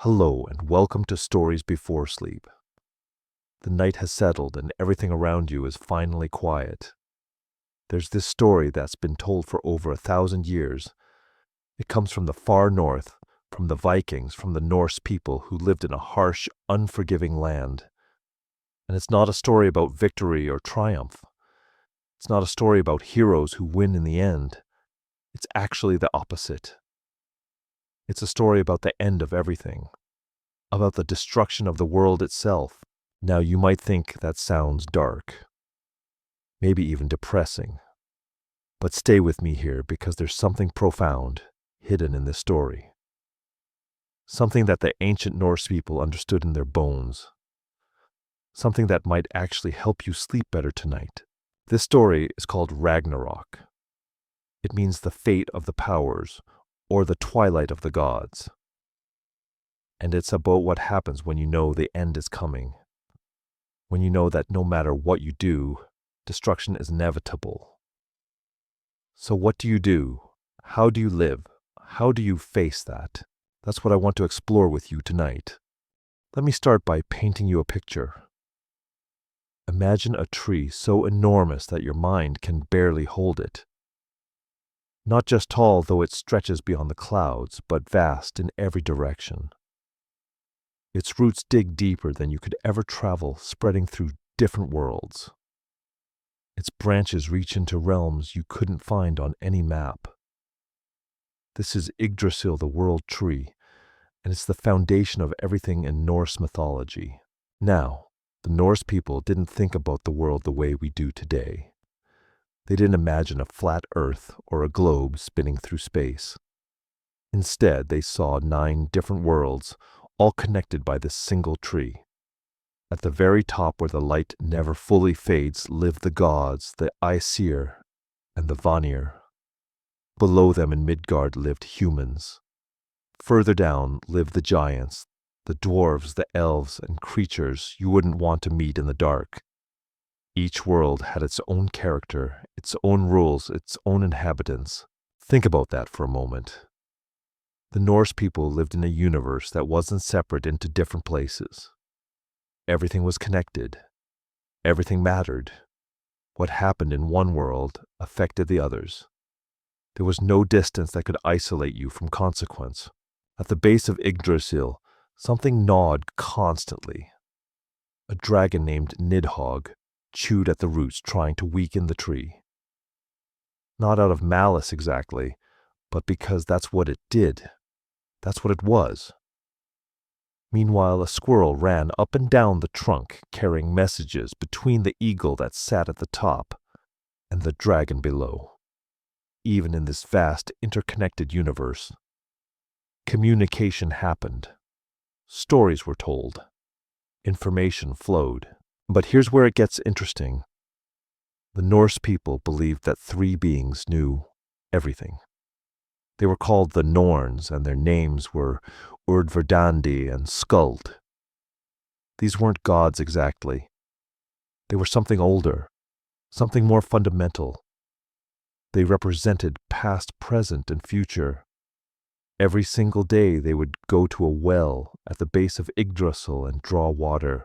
Hello and welcome to Stories Before Sleep. The night has settled and everything around you is finally quiet. There's this story that's been told for over 1,000 years. It comes from the far north, from the Vikings, from the Norse people who lived in a harsh, unforgiving land. And it's not a story about victory or triumph. It's not a story about heroes who win in the end. It's actually the opposite. It's a story about the end of everything, about the destruction of the world itself. Now you might think that sounds dark, maybe even depressing. But stay with me here because there's something profound hidden in this story. Something that the ancient Norse people understood in their bones. Something that might actually help you sleep better tonight. This story is called Ragnarok. It means the fate of the powers, or the twilight of the gods. And it's about what happens when you know the end is coming. When you know that no matter what you do, destruction is inevitable. So what do you do? How do you live? How do you face that? That's what I want to explore with you tonight. Let me start by painting you a picture. Imagine a tree so enormous that your mind can barely hold it. Not just tall, though it stretches beyond the clouds, but vast in every direction. Its roots dig deeper than you could ever travel, spreading through different worlds. Its branches reach into realms you couldn't find on any map. This is Yggdrasil, the world tree, and it's the foundation of everything in Norse mythology. Now, the Norse people didn't think about the world the way we do today. They didn't imagine a flat earth or a globe spinning through space. Instead, they saw 9 different worlds, all connected by this single tree. At the very top where the light never fully fades live the gods, the Aesir and the Vanir. Below them in Midgard lived humans. Further down lived the giants, the dwarves, the elves, and creatures you wouldn't want to meet in the dark. Each world had its own character, its own rules, its own inhabitants. Think about that for a moment. The Norse people lived in a universe that wasn't separate into different places. Everything was connected. Everything mattered. What happened in one world affected the others. There was no distance that could isolate you from consequence. At the base of Yggdrasil, something gnawed constantly. A dragon named Nidhogg chewed at the roots, trying to weaken the tree. Not out of malice exactly, but because that's what it did. That's what it was. Meanwhile, a squirrel ran up and down the trunk, carrying messages between the eagle that sat at the top and the dragon below. Even in this vast, interconnected universe, communication happened. Stories were told. Information flowed. But here's where it gets interesting. The Norse people believed that 3 beings knew everything. They were called the Norns, and their names were Urdvardandi and Skuld. These weren't gods exactly. They were something older, something more fundamental. They represented past, present, and future. Every single day they would go to a well at the base of Yggdrasil and draw water.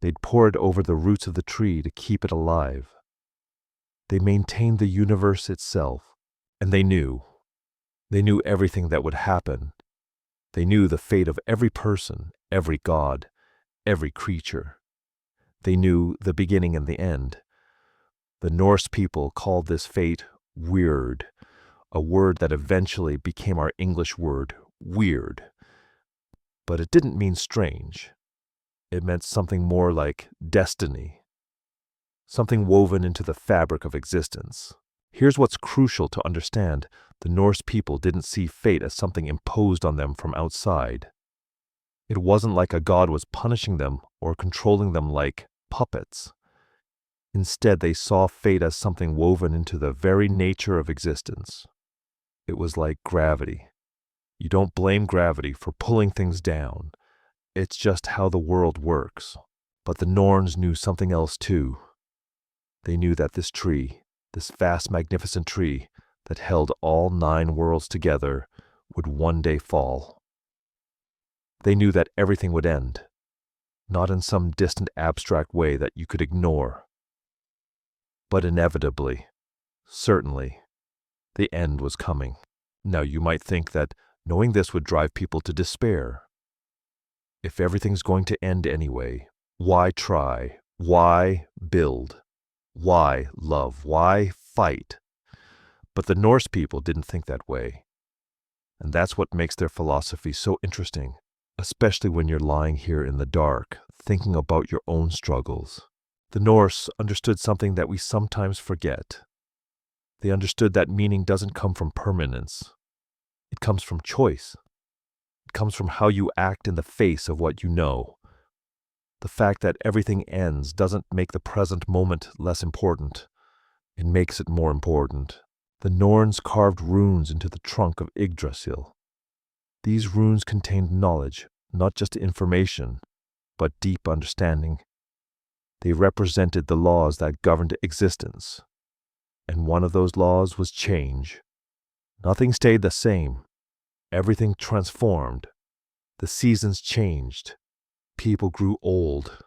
They'd pour it over the roots of the tree to keep it alive. They maintained the universe itself, and they knew. They knew everything that would happen. They knew the fate of every person, every god, every creature. They knew the beginning and the end. The Norse people called this fate weird, a word that eventually became our English word, weird. But it didn't mean strange. It meant something more like destiny, something woven into the fabric of existence. Here's what's crucial to understand. The Norse people didn't see fate as something imposed on them from outside. It wasn't like a god was punishing them or controlling them like puppets. Instead, they saw fate as something woven into the very nature of existence. It was like gravity. You don't blame gravity for pulling things down. It's just how the world works. But the Norns knew something else too. They knew that this tree, this vast, magnificent tree that held all 9 worlds together, would one day fall. They knew that everything would end, not in some distant abstract way that you could ignore, but inevitably, certainly, the end was coming. Now you might think that knowing this would drive people to despair. If everything's going to end anyway, why try? Why build? Why love? Why fight? But the Norse people didn't think that way. And that's what makes their philosophy so interesting, especially when you're lying here in the dark, thinking about your own struggles. The Norse understood something that we sometimes forget. They understood that meaning doesn't come from permanence. It comes from choice. It comes from how you act in the face of what you know. The fact that everything ends doesn't make the present moment less important. It makes it more important. The Norns carved runes into the trunk of Yggdrasil. These runes contained knowledge, not just information, but deep understanding. They represented the laws that governed existence. And one of those laws was change. Nothing stayed the same. Everything transformed. The seasons changed. People grew old.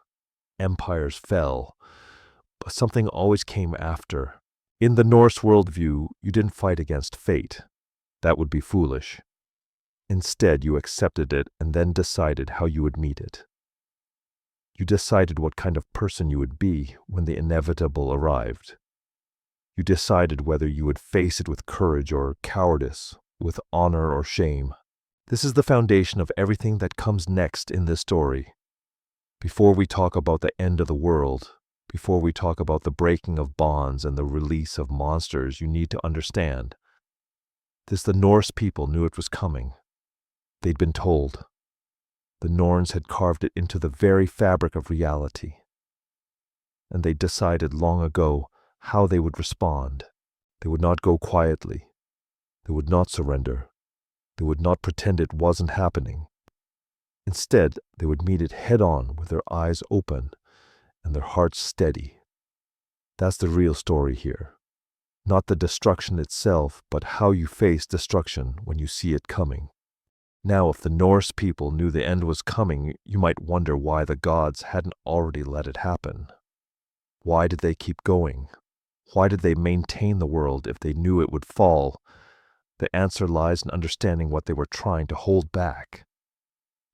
Empires fell. But something always came after. In the Norse worldview, you didn't fight against fate. That would be foolish. Instead, you accepted it and then decided how you would meet it. You decided what kind of person you would be when the inevitable arrived. You decided whether you would face it with courage or cowardice, with honor or shame. This is the foundation of everything that comes next in this story. Before we talk about the end of the world, before we talk about the breaking of bonds and the release of monsters, you need to understand this: the Norse people knew it was coming. They'd been told. The Norns had carved it into the very fabric of reality. And they decided long ago how they would respond. They would not go quietly. They would not surrender. They would not pretend it wasn't happening. Instead, they would meet it head-on with their eyes open and their hearts steady. That's the real story here. Not the destruction itself, but how you face destruction when you see it coming. Now, if the Norse people knew the end was coming, you might wonder why the gods hadn't already let it happen. Why did they keep going? Why did they maintain the world if they knew it would fall? The answer lies in understanding what they were trying to hold back,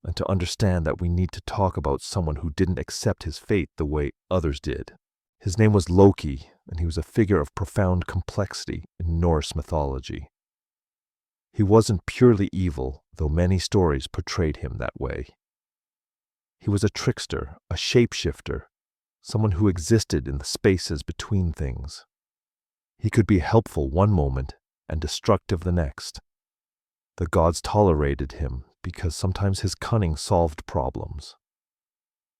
and to understand that we need to talk about someone who didn't accept his fate the way others did. His name was Loki, and he was a figure of profound complexity in Norse mythology. He wasn't purely evil, though many stories portrayed him that way. He was a trickster, a shapeshifter, someone who existed in the spaces between things. He could be helpful one moment and destructive the next. The gods tolerated him because sometimes his cunning solved problems.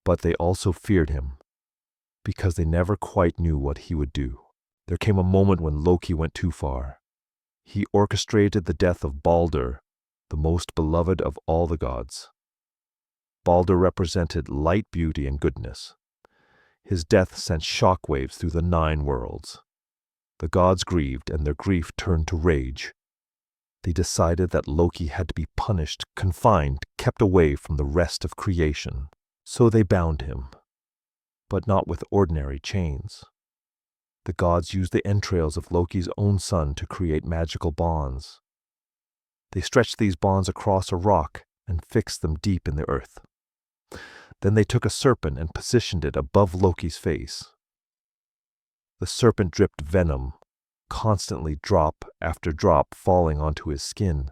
But they also feared him because they never quite knew what he would do. There came a moment when Loki went too far. He orchestrated the death of Balder, the most beloved of all the gods. Balder represented light, beauty, and goodness. His death sent shockwaves through the 9 worlds. The gods grieved, and their grief turned to rage. They decided that Loki had to be punished, confined, kept away from the rest of creation. So they bound him, but not with ordinary chains. The gods used the entrails of Loki's own son to create magical bonds. They stretched these bonds across a rock and fixed them deep in the earth. Then they took a serpent and positioned it above Loki's face. The serpent dripped venom, constantly drop after drop falling onto his skin.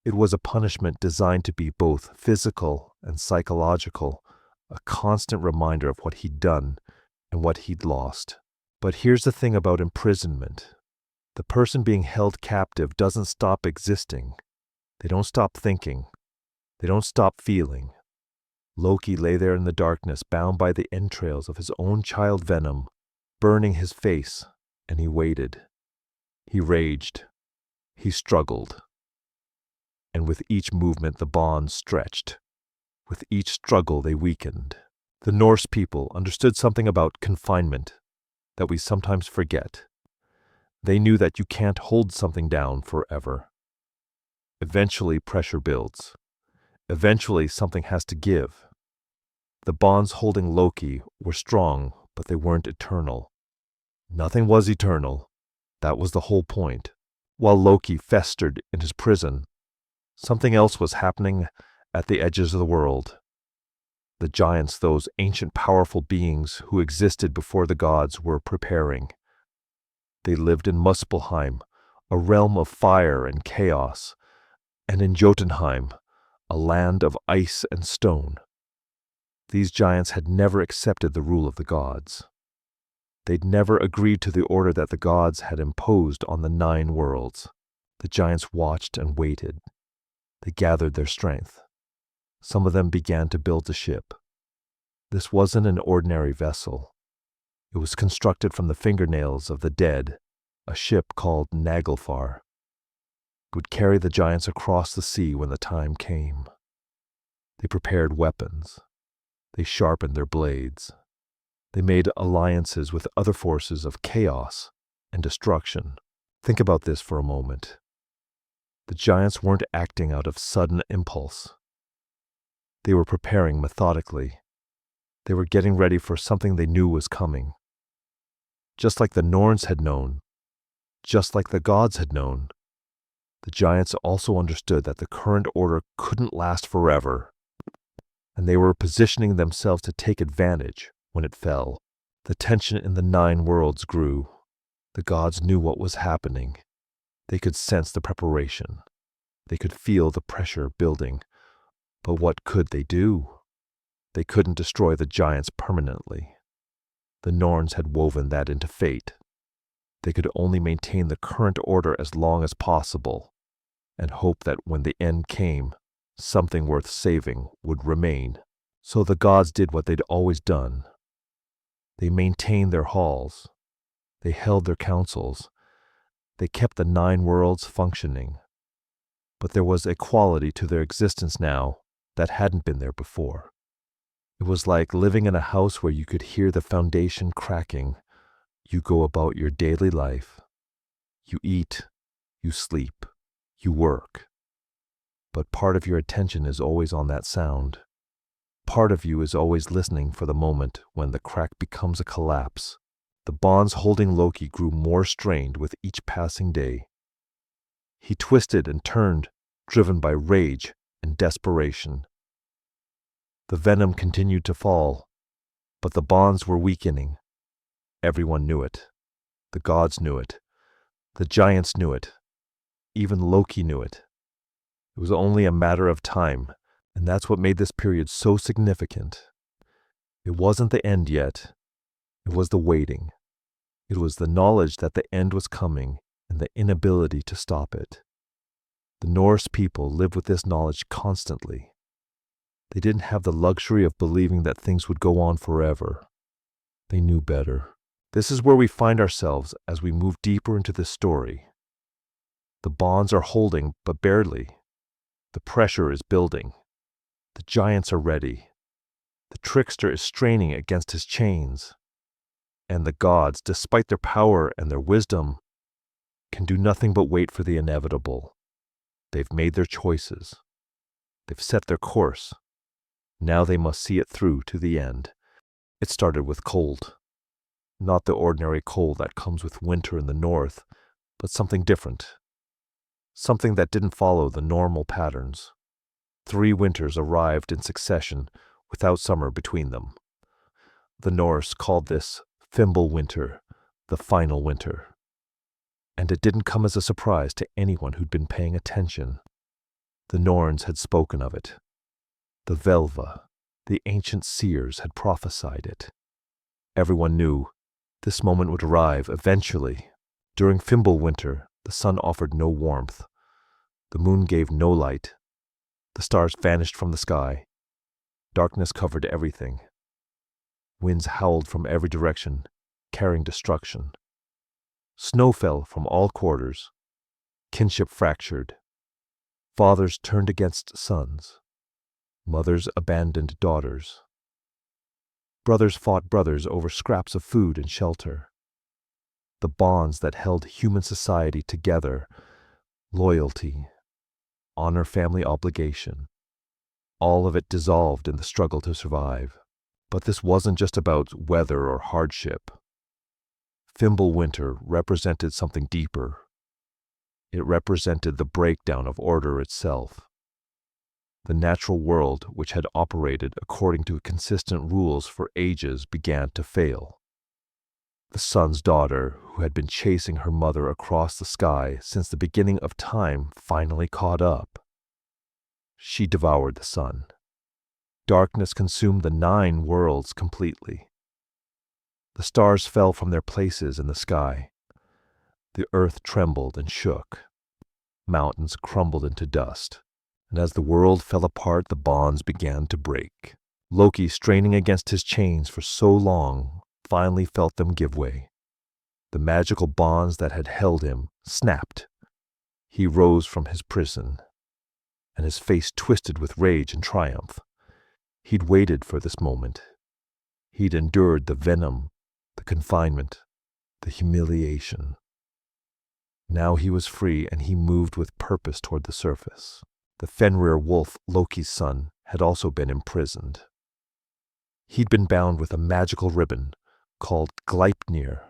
It was a punishment designed to be both physical and psychological, a constant reminder of what he'd done and what he'd lost. But here's the thing about imprisonment. The person being held captive doesn't stop existing. They don't stop thinking. They don't stop feeling. Loki lay there in the darkness, bound by the entrails of his own child venom, burning his face, and he waited. He raged. He struggled. And with each movement the bonds stretched. With each struggle they weakened. The Norse people understood something about confinement that we sometimes forget. They knew that you can't hold something down forever. Eventually pressure builds. Eventually, something has to give. The bonds holding Loki were strong, but they weren't eternal. Nothing was eternal. That was the whole point. While Loki festered in his prison, something else was happening at the edges of the world. The giants, those ancient powerful beings who existed before the gods, were preparing. They lived in Muspelheim, a realm of fire and chaos, and in Jotunheim, a land of ice and stone. These giants had never accepted the rule of the gods. They'd never agreed to the order that the gods had imposed on the 9 worlds. The giants watched and waited. They gathered their strength. Some of them began to build a ship. This wasn't an ordinary vessel. It was constructed from the fingernails of the dead, a ship called Naglfar. It would carry the giants across the sea when the time came. They prepared weapons. They sharpened their blades. They made alliances with other forces of chaos and destruction. Think about this for a moment. The giants weren't acting out of sudden impulse. They were preparing methodically. They were getting ready for something they knew was coming. Just like the Norns had known, just like the gods had known, the giants also understood that the current order couldn't last forever, and they were positioning themselves to take advantage when it fell. The tension in the 9 worlds grew. The gods knew what was happening. They could sense the preparation. They could feel the pressure building. But what could they do? They couldn't destroy the giants permanently. The Norns had woven that into fate. They could only maintain the current order as long as possible, and hope that when the end came, something worth saving would remain. So the gods did what they'd always done. They maintained their halls. They held their councils. They kept the 9 worlds functioning. But there was a quality to their existence now that hadn't been there before. It was like living in a house where you could hear the foundation cracking. You go about your daily life. You eat, you sleep, you work. But part of your attention is always on that sound. Part of you is always listening for the moment when the crack becomes a collapse. The bonds holding Loki grew more strained with each passing day. He twisted and turned, driven by rage and desperation. The venom continued to fall, but the bonds were weakening. Everyone knew it. The gods knew it. The giants knew it. Even Loki knew it. It was only a matter of time, and that's what made this period so significant. It wasn't the end yet. It was the waiting. It was the knowledge that the end was coming and the inability to stop it. The Norse people lived with this knowledge constantly. They didn't have the luxury of believing that things would go on forever. They knew better. This is where we find ourselves as we move deeper into this story. The bonds are holding, but barely. The pressure is building. The giants are ready. The trickster is straining against his chains. And the gods, despite their power and their wisdom, can do nothing but wait for the inevitable. They've made their choices. They've set their course. Now they must see it through to the end. It started with cold. Not the ordinary cold that comes with winter in the north, but something different. Something that didn't follow the normal patterns. 3 winters arrived in succession without summer between them. The Norse called this Fimbul winter, the final winter. And it didn't come as a surprise to anyone who'd been paying attention. The Norns had spoken of it. The Velva, the ancient seers, had prophesied it. Everyone knew this moment would arrive eventually. During Fimbul winter, the sun offered no warmth. The moon gave no light. The stars vanished from the sky. Darkness covered everything. Winds howled from every direction, carrying destruction. Snow fell from all quarters. Kinship fractured. Fathers turned against sons. Mothers abandoned daughters. Brothers fought brothers over scraps of food and shelter. The bonds that held human society together, loyalty, honor, family obligation, All of it dissolved in the struggle to survive. But this wasn't just about weather or hardship. Fimbulwinter represented something deeper. It represented the breakdown of order itself. The natural world, which had operated according to consistent rules for ages, began to fail. The sun's daughter, who had been chasing her mother across the sky since the beginning of time, finally caught up. She devoured the sun. Darkness consumed the 9 worlds completely. The stars fell from their places in the sky. The earth trembled and shook. Mountains crumbled into dust. And as the world fell apart, the bonds began to break. Loki, straining against his chains for so long, finally felt them give way. The magical bonds that had held him snapped. He rose from his prison, and his face twisted with rage and triumph. He'd waited for this moment. He'd endured the venom, the confinement, the humiliation. Now he was free, and he moved with purpose toward the surface. The Fenrir wolf, Loki's son, had also been imprisoned. He'd been bound with a magical ribbon called Gleipnir,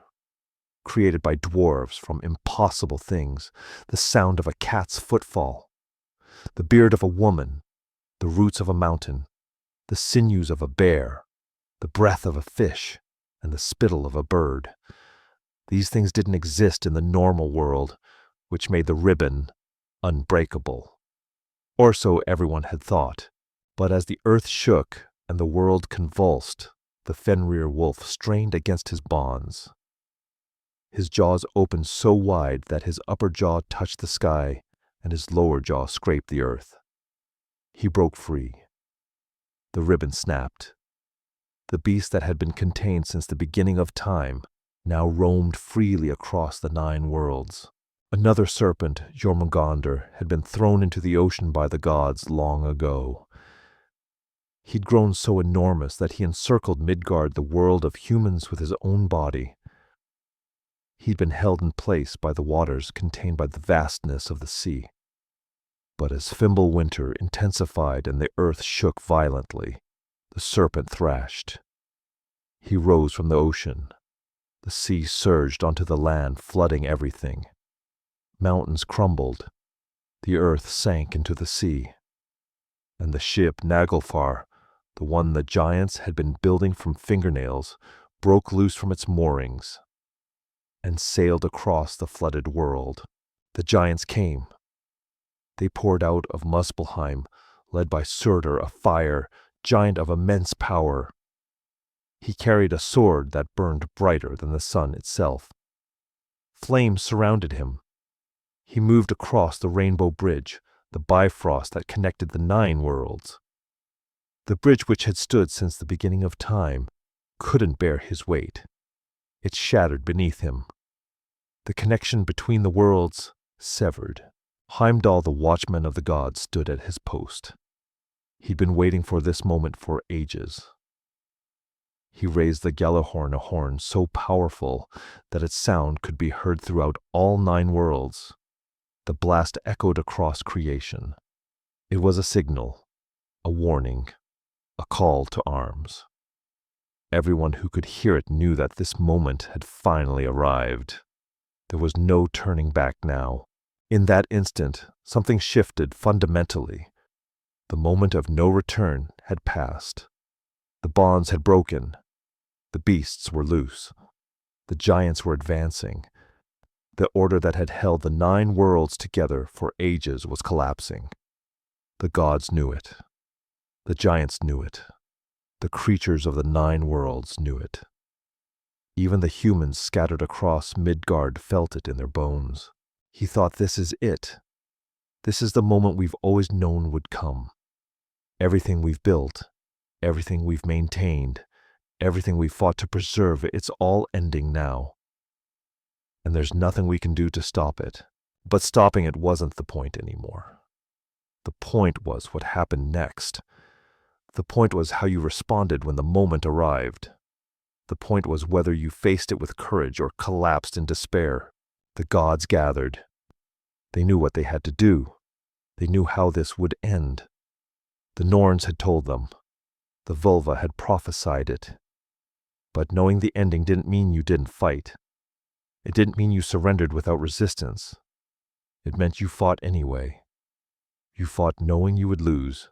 created by dwarves from impossible things, the sound of a cat's footfall, the beard of a woman, the roots of a mountain, the sinews of a bear, the breath of a fish, and the spittle of a bird. These things didn't exist in the normal world, which made the ribbon unbreakable. Or so everyone had thought. But as the earth shook and the world convulsed, the Fenrir wolf strained against his bonds. His jaws opened so wide that his upper jaw touched the sky and his lower jaw scraped the earth. He broke free. The ribbon snapped. The beast that had been contained since the beginning of time now roamed freely across the 9 worlds. Another serpent, Jormungandr, had been thrown into the ocean by the gods long ago. He'd grown so enormous that he encircled Midgard, the world of humans, with his own body. He'd been held in place by the waters contained by the vastness of the sea. But as Fimbulwinter intensified and the earth shook violently, the serpent thrashed. He rose from the ocean. The sea surged onto the land, flooding everything. Mountains crumbled. The earth sank into the sea. And the ship Naglfar, the one the giants had been building from fingernails, broke loose from its moorings and sailed across the flooded world. The giants came. They poured out of Muspelheim, led by Surtur, a fire giant of immense power. He carried a sword that burned brighter than the sun itself. Flames surrounded him. He moved across the Rainbow Bridge, the Bifrost that connected the 9 worlds. The bridge, which had stood since the beginning of time, couldn't bear his weight. It shattered beneath him. The connection between the worlds severed. Heimdall, the watchman of the gods, stood at his post. He'd been waiting for this moment for ages. He raised the Gjallarhorn, a horn so powerful that its sound could be heard throughout all 9 worlds. The blast echoed across creation. It was a signal, a warning, a call to arms. Everyone who could hear it knew that this moment had finally arrived. There was no turning back now. In that instant, something shifted fundamentally. The moment of no return had passed. The bonds had broken. The beasts were loose. The giants were advancing. The order that had held the 9 worlds together for ages was collapsing. The gods knew it. The giants knew it. The creatures of the 9 worlds knew it. Even the humans scattered across Midgard felt it in their bones. He thought, this is it. This is the moment we've always known would come. Everything we've built, everything we've maintained, everything we've fought to preserve, it's all ending now. And there's nothing we can do to stop it. But stopping it wasn't the point anymore. The point was what happened next. The point was how you responded when the moment arrived. The point was whether you faced it with courage or collapsed in despair. The gods gathered. They knew what they had to do. They knew how this would end. The Norns had told them. The vulva had prophesied it. But knowing the ending didn't mean you didn't fight. It didn't mean you surrendered without resistance. It meant you fought anyway. You fought knowing you would lose.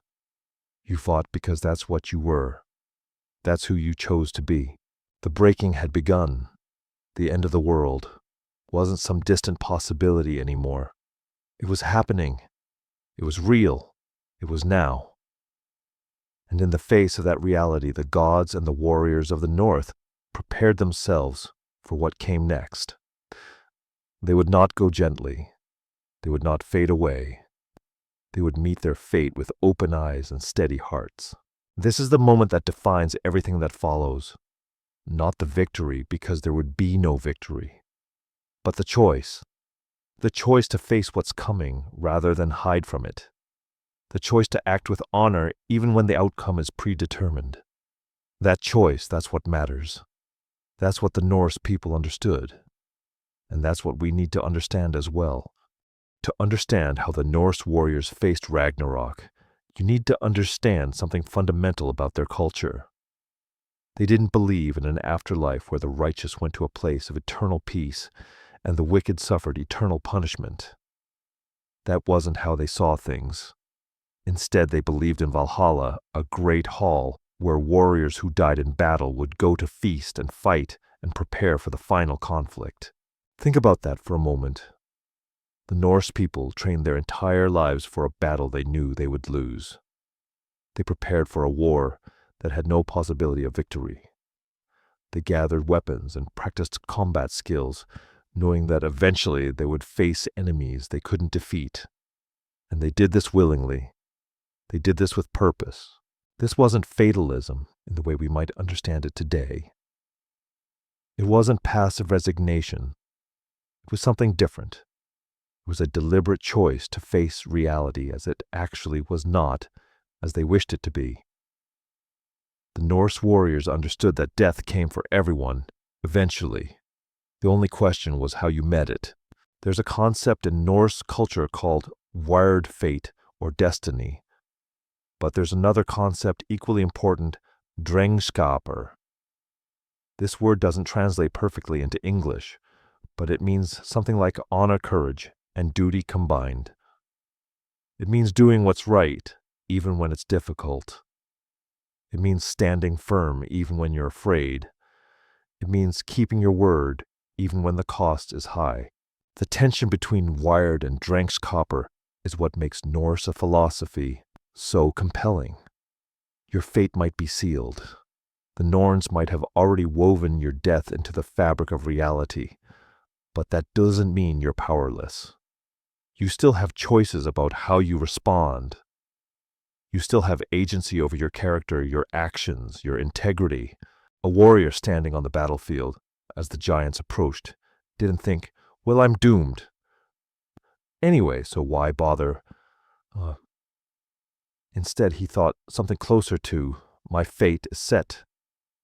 You fought because that's what you were. That's who you chose to be. The breaking had begun. The end of the world wasn't some distant possibility anymore. It was happening. It was real. It was now. And in the face of that reality, the gods and the warriors of the North prepared themselves for what came next. They would not go gently. They would not fade away. They would meet their fate with open eyes and steady hearts. This is the moment that defines everything that follows. Not the victory, because there would be no victory, but the choice. The choice to face what's coming rather than hide from it. The choice to act with honor even when the outcome is predetermined. That choice, that's what matters. That's what the Norse people understood. And that's what we need to understand as well. To understand how the Norse warriors faced Ragnarok, you need to understand something fundamental about their culture. They didn't believe in an afterlife where the righteous went to a place of eternal peace and the wicked suffered eternal punishment. That wasn't how they saw things. Instead, they believed in Valhalla, a great hall where warriors who died in battle would go to feast and fight and prepare for the final conflict. Think about that for a moment. The Norse people trained their entire lives for a battle they knew they would lose. They prepared for a war that had no possibility of victory. They gathered weapons and practiced combat skills, knowing that eventually they would face enemies they couldn't defeat. And they did this willingly. They did this with purpose. This wasn't fatalism in the way we might understand it today. It wasn't passive resignation. It was something different. It was a deliberate choice to face reality as it actually was not, as they wished it to be. The Norse warriors understood that death came for everyone, eventually. The only question was how you met it. There's a concept in Norse culture called wired fate or destiny. But there's another concept equally important, drengskaper. This word doesn't translate perfectly into English, but it means something like honor, courage, and duty combined. It means doing what's right, even when it's difficult. It means standing firm, even when you're afraid. It means keeping your word, even when the cost is high. The tension between wired and drengskaper is what makes Norse philosophy so compelling. Your fate might be sealed. The Norns might have already woven your death into the fabric of reality, but that doesn't mean you're powerless. You still have choices about how you respond. You still have agency over your character, your actions, your integrity. A warrior standing on the battlefield, as the giants approached, didn't think, well, I'm doomed. Anyway, so why bother? Instead, he thought something closer to, my fate is set.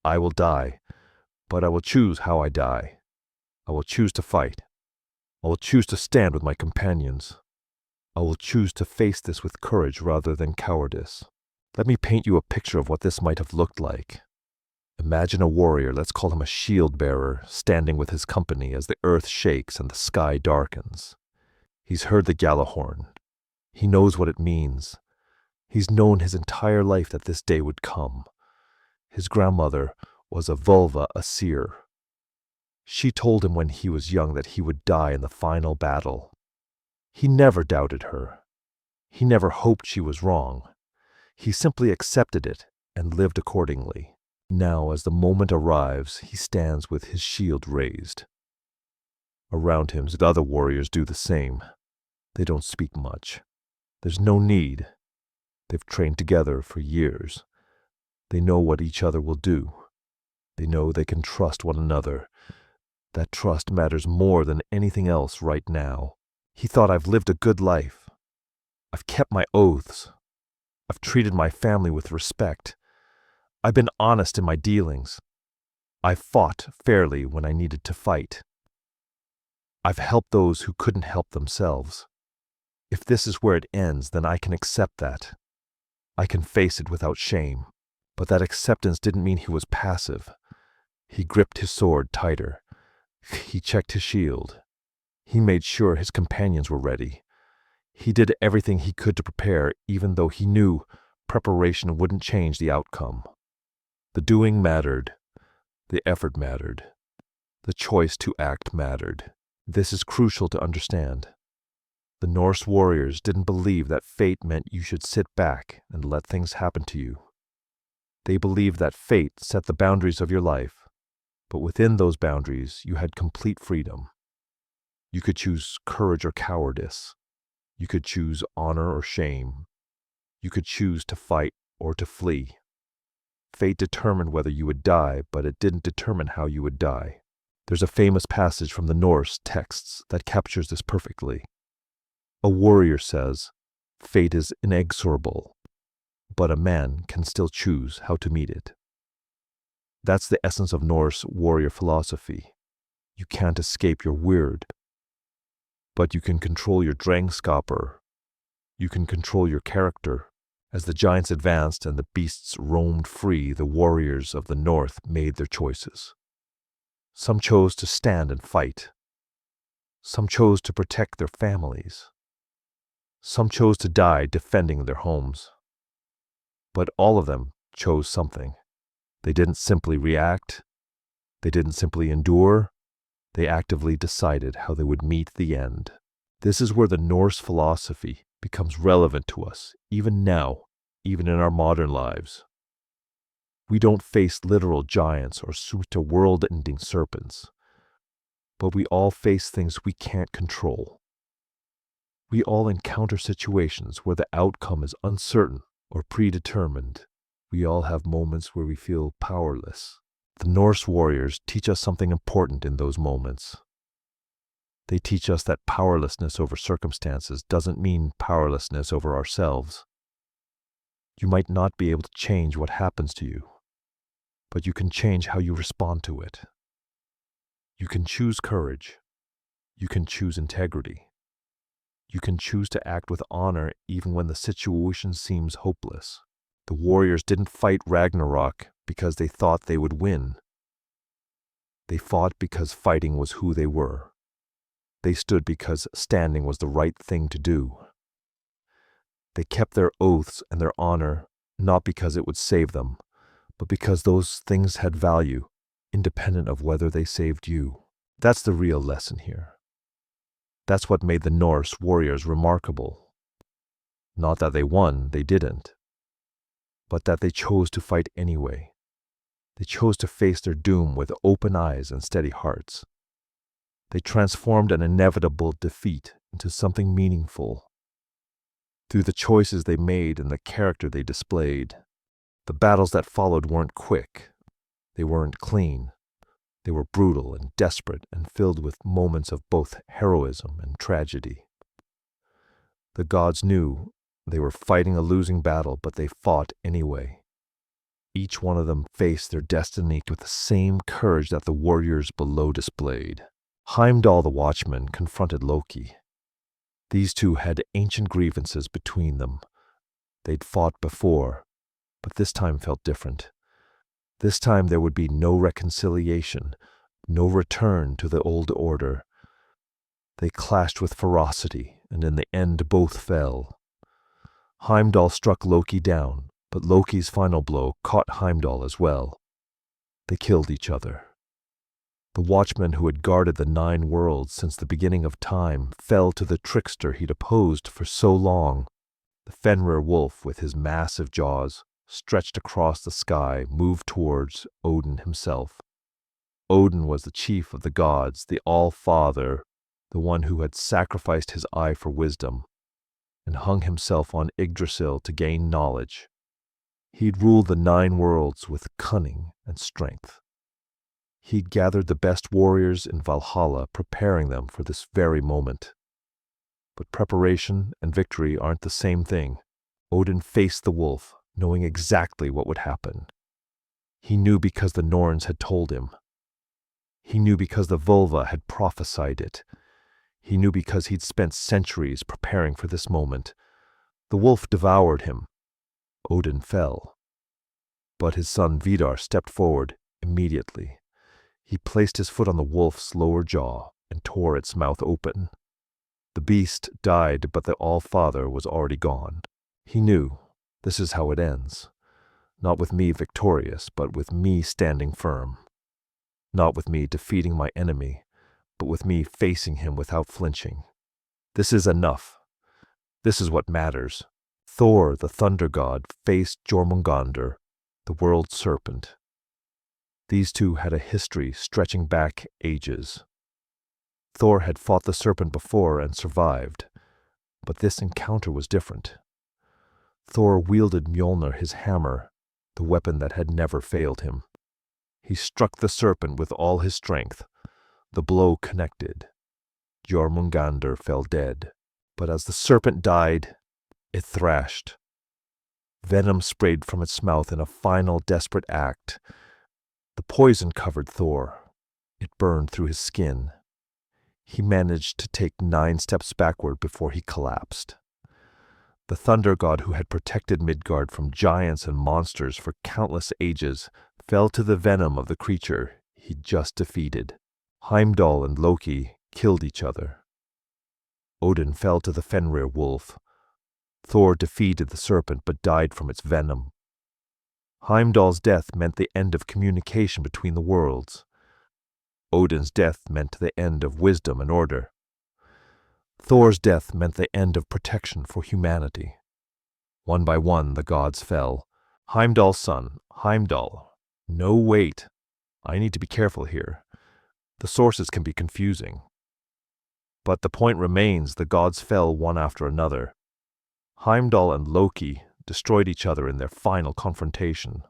I will die, but I will choose how I die. I will choose to fight. I will choose to stand with my companions. I will choose to face this with courage rather than cowardice. Let me paint you a picture of what this might have looked like. Imagine a warrior, let's call him a shield bearer, standing with his company as the earth shakes and the sky darkens. He's heard the Gjallarhorn. He knows what it means. He's known his entire life that this day would come. His grandmother was a vulva, a seer. She told him when he was young that he would die in the final battle. He never doubted her. He never hoped she was wrong. He simply accepted it and lived accordingly. Now, as the moment arrives, he stands with his shield raised. Around him, the other warriors do the same. They don't speak much. There's no need. They've trained together for years. They know what each other will do. They know they can trust one another. That trust matters more than anything else right now. He thought, I've lived a good life. I've kept my oaths. I've treated my family with respect. I've been honest in my dealings. I've fought fairly when I needed to fight. I've helped those who couldn't help themselves. If this is where it ends, then I can accept that. I can face it without shame. But that acceptance didn't mean he was passive. He gripped his sword tighter. He checked his shield. He made sure his companions were ready. He did everything he could to prepare, even though he knew preparation wouldn't change the outcome. The doing mattered. The effort mattered. The choice to act mattered. This is crucial to understand. The Norse warriors didn't believe that fate meant you should sit back and let things happen to you. They believed that fate set the boundaries of your life, but within those boundaries you had complete freedom. You could choose courage or cowardice. You could choose honor or shame. You could choose to fight or to flee. Fate determined whether you would die, but it didn't determine how you would die. There's a famous passage from the Norse texts that captures this perfectly. A warrior says, "Fate is inexorable, but a man can still choose how to meet it." That's the essence of Norse warrior philosophy. You can't escape your weird, but you can control your drangskaper. You can control your character. As the giants advanced and the beasts roamed free, the warriors of the north made their choices. Some chose to stand and fight. Some chose to protect their families. Some chose to die defending their homes. But all of them chose something. They didn't simply react. They didn't simply endure. They actively decided how they would meet the end. This is where the Norse philosophy becomes relevant to us, even now, even in our modern lives. We don't face literal giants or world-ending serpents, but we all face things we can't control. We all encounter situations where the outcome is uncertain or predetermined. We all have moments where we feel powerless. The Norse warriors teach us something important in those moments. They teach us that powerlessness over circumstances doesn't mean powerlessness over ourselves. You might not be able to change what happens to you, but you can change how you respond to it. You can choose courage. You can choose integrity. You can choose to act with honor even when the situation seems hopeless. The warriors didn't fight Ragnarok because they thought they would win. They fought because fighting was who they were. They stood because standing was the right thing to do. They kept their oaths and their honor not because it would save them, but because those things had value, independent of whether they saved you. That's the real lesson here. That's what made the Norse warriors remarkable. Not that they won, they didn't, but that they chose to fight anyway. They chose to face their doom with open eyes and steady hearts. They transformed an inevitable defeat into something meaningful. Through the choices they made and the character they displayed, the battles that followed weren't quick. They weren't clean. They were brutal and desperate and filled with moments of both heroism and tragedy. The gods knew they were fighting a losing battle, but they fought anyway. Each one of them faced their destiny with the same courage that the warriors below displayed. Heimdall the Watchman confronted Loki. These two had ancient grievances between them. They'd fought before, but this time felt different. This time there would be no reconciliation, no return to the old order. They clashed with ferocity, and in the end both fell. Heimdall struck Loki down, but Loki's final blow caught Heimdall as well. They killed each other. The watchman who had guarded the 9 worlds since the beginning of time fell to the trickster he'd opposed for so long. The Fenrir wolf, with his massive jaws stretched across the sky, moved towards Odin himself. Odin was the chief of the gods, the All-Father, the one who had sacrificed his eye for wisdom and hung himself on Yggdrasil to gain knowledge. He'd ruled the 9 worlds with cunning and strength. He'd gathered the best warriors in Valhalla, preparing them for this very moment. But preparation and victory aren't the same thing. Odin faced the wolf, knowing exactly what would happen. He knew because the Norns had told him. He knew because the Volva had prophesied it. He knew because he'd spent centuries preparing for this moment. The wolf devoured him, Odin fell, but his son Vidar stepped forward immediately. He placed his foot on the wolf's lower jaw and tore its mouth open. The beast died, but the All-Father was already gone. He knew, this is how it ends. Not with me victorious, but with me standing firm. Not with me defeating my enemy, but with me facing him without flinching. This is enough. This is what matters. Thor, the thunder god, faced Jormungandr, the world serpent. These two had a history stretching back ages. Thor had fought the serpent before and survived, but this encounter was different. Thor wielded Mjolnir, his hammer, the weapon that had never failed him. He struck the serpent with all his strength. The blow connected. Jormungandr fell dead, but as the serpent died, it thrashed. Venom sprayed from its mouth in a final desperate act. The poison covered Thor. It burned through his skin. He managed to take 9 steps backward before he collapsed. The thunder god who had protected Midgard from giants and monsters for countless ages fell to the venom of the creature he'd just defeated. Heimdall and Loki killed each other. Odin fell to the Fenrir wolf. Thor defeated the serpent but died from its venom. Heimdall's death meant the end of communication between the worlds. Odin's death meant the end of wisdom and order. Thor's death meant the end of protection for humanity. One by one, the gods fell. Heimdall's son, Heimdall. No, wait. I need to be careful here. The sources can be confusing. But the point remains, the gods fell one after another. Heimdall and Loki destroyed each other in their final confrontation.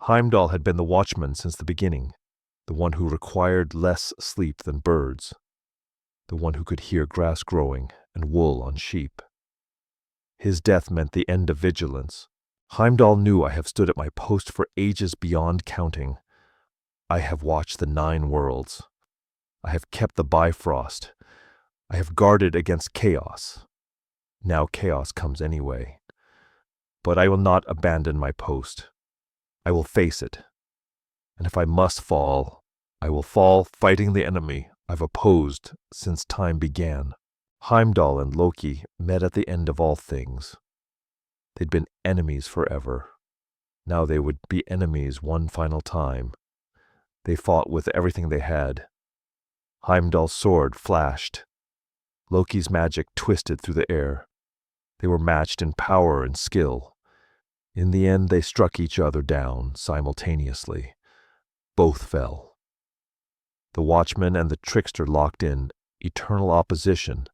Heimdall had been the watchman since the beginning, the one who required less sleep than birds, the one who could hear grass growing and wool on sheep. His death meant the end of vigilance. Heimdall knew, I have stood at my post for ages beyond counting. I have watched the 9 worlds. I have kept the Bifrost. I have guarded against chaos. Now chaos comes anyway. But I will not abandon my post. I will face it. And if I must fall, I will fall fighting the enemy I've opposed since time began. Heimdall and Loki met at the end of all things. They'd been enemies forever. Now they would be enemies one final time. They fought with everything they had. Heimdall's sword flashed. Loki's magic twisted through the air. They were matched in power and skill. In the end, they struck each other down simultaneously. Both fell. The watchman and the trickster, locked in eternal opposition,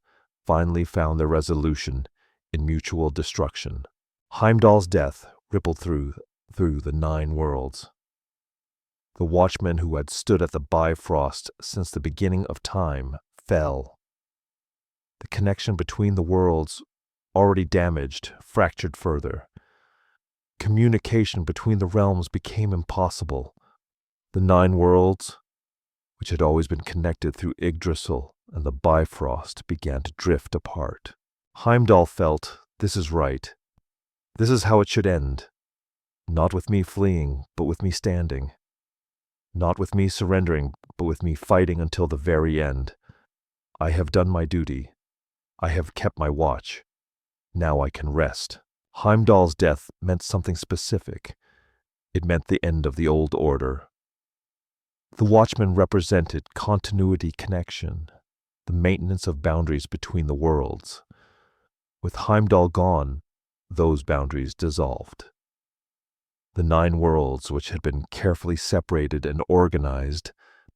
finally found their resolution in mutual destruction. Heimdall's death rippled through the 9 worlds. The watchman who had stood at the Bifrost since the beginning of time fell. The connection between the worlds, already damaged, fractured further. Communication between the realms became impossible. The 9 worlds, which had always been connected through Yggdrasil and the Bifrost, began to drift apart. Heimdall felt, this is right. This is how it should end. Not with me fleeing, but with me standing. Not with me surrendering, but with me fighting until the very end. I have done my duty. I have kept my watch. Now I can rest. Heimdall's death meant something specific. It meant the end of the old order. The watchman represented continuity, connection, the maintenance of boundaries between the worlds. With Heimdall gone, those boundaries dissolved. The 9 worlds, which had been carefully separated and organized,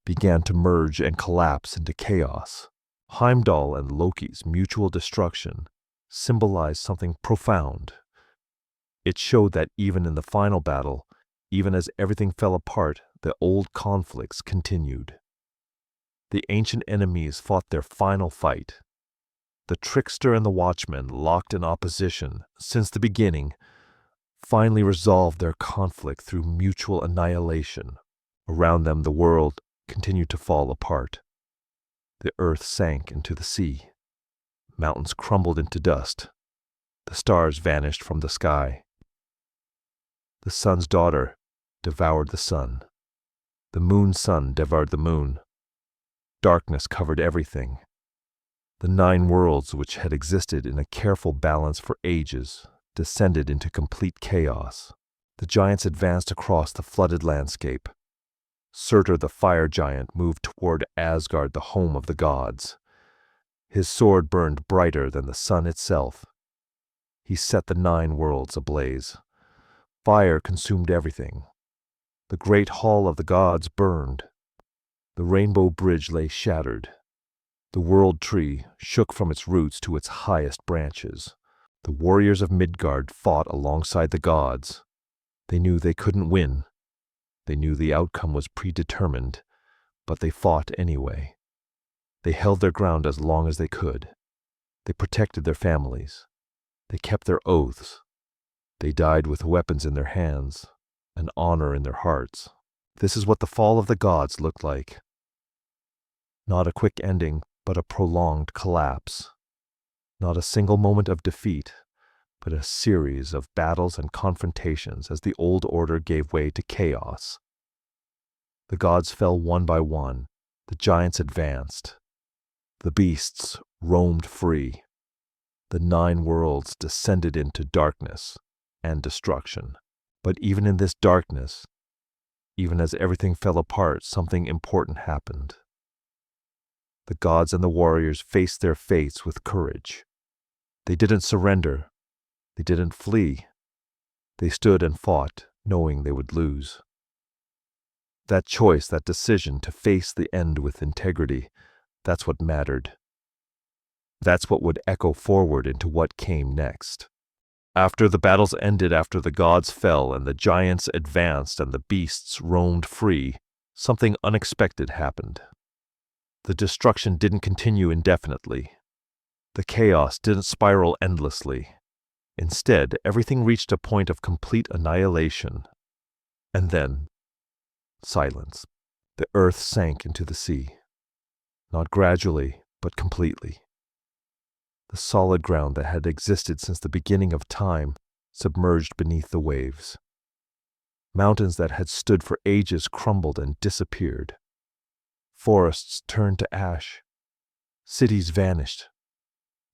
began to merge and collapse into chaos. Heimdall and Loki's mutual destruction symbolized something profound. It showed that even in the final battle, even as everything fell apart, the old conflicts continued. The ancient enemies fought their final fight. The trickster and the watchman, locked in opposition since the beginning, finally resolved their conflict through mutual annihilation. Around them, the world continued to fall apart. The earth sank into the sea. Mountains crumbled into dust. The stars vanished from the sky. The sun's daughter devoured the sun. The moon's son devoured the moon. Darkness covered everything. The 9 worlds, which had existed in a careful balance for ages, descended into complete chaos. The giants advanced across the flooded landscape. Surtur the fire giant moved toward Asgard, the home of the gods. His sword burned brighter than the sun itself. He set the 9 worlds ablaze. Fire consumed everything. The great hall of the gods burned. The rainbow bridge lay shattered. The world tree shook from its roots to its highest branches. The warriors of Midgard fought alongside the gods. They knew they couldn't win. They knew the outcome was predetermined, but they fought anyway. They held their ground as long as they could. They protected their families. They kept their oaths. They died with weapons in their hands and honor in their hearts. This is what the fall of the gods looked like. Not a quick ending, but a prolonged collapse. Not a single moment of defeat, but a series of battles and confrontations as the old order gave way to chaos. The gods fell one by one. The giants advanced. The beasts roamed free. The 9 worlds descended into darkness and destruction. But even in this darkness, even as everything fell apart, something important happened. The gods and the warriors faced their fates with courage. They didn't surrender. They didn't flee. They stood and fought, knowing they would lose. That choice, that decision to face the end with integrity, that's what mattered. That's what would echo forward into what came next. After the battles ended, after the gods fell and the giants advanced and the beasts roamed free, something unexpected happened. The destruction didn't continue indefinitely. The chaos didn't spiral endlessly. Instead, everything reached a point of complete annihilation. And then, silence. The earth sank into the sea. Not gradually, but completely. The solid ground that had existed since the beginning of time submerged beneath the waves. Mountains that had stood for ages crumbled and disappeared. Forests turned to ash. Cities vanished.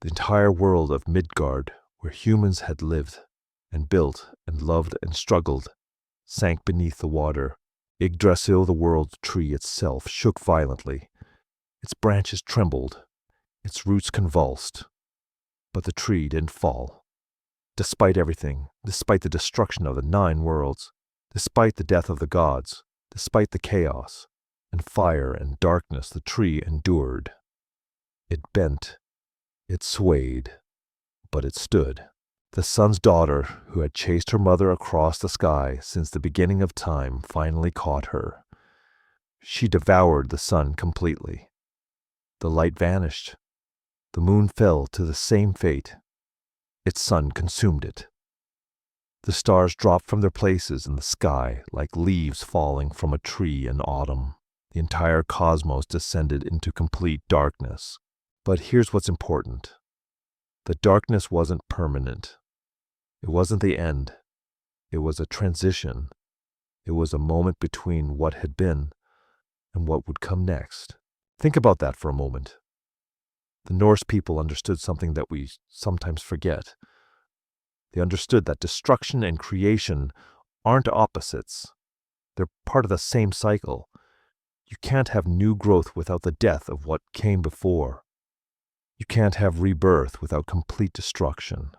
The entire world of Midgard, where humans had lived and built and loved and struggled, sank beneath the water. Yggdrasil, the world tree itself, shook violently. Its branches trembled. Its roots convulsed. But the tree didn't fall. Despite everything, despite the destruction of the 9 worlds, despite the death of the gods, despite the chaos and fire and darkness, the tree endured. It bent, it swayed, but it stood. The sun's daughter, who had chased her mother across the sky since the beginning of time, finally caught her. She devoured the sun completely. The light vanished. The moon fell to the same fate. Its sun consumed it. The stars dropped from their places in the sky like leaves falling from a tree in autumn. The entire cosmos descended into complete darkness. But here's what's important. The darkness wasn't permanent. It wasn't the end. It was a transition. It was a moment between what had been and what would come next. Think about that for a moment. The Norse people understood something that we sometimes forget. They understood that destruction and creation aren't opposites. They're part of the same cycle. You can't have new growth without the death of what came before. You can't have rebirth without complete destruction.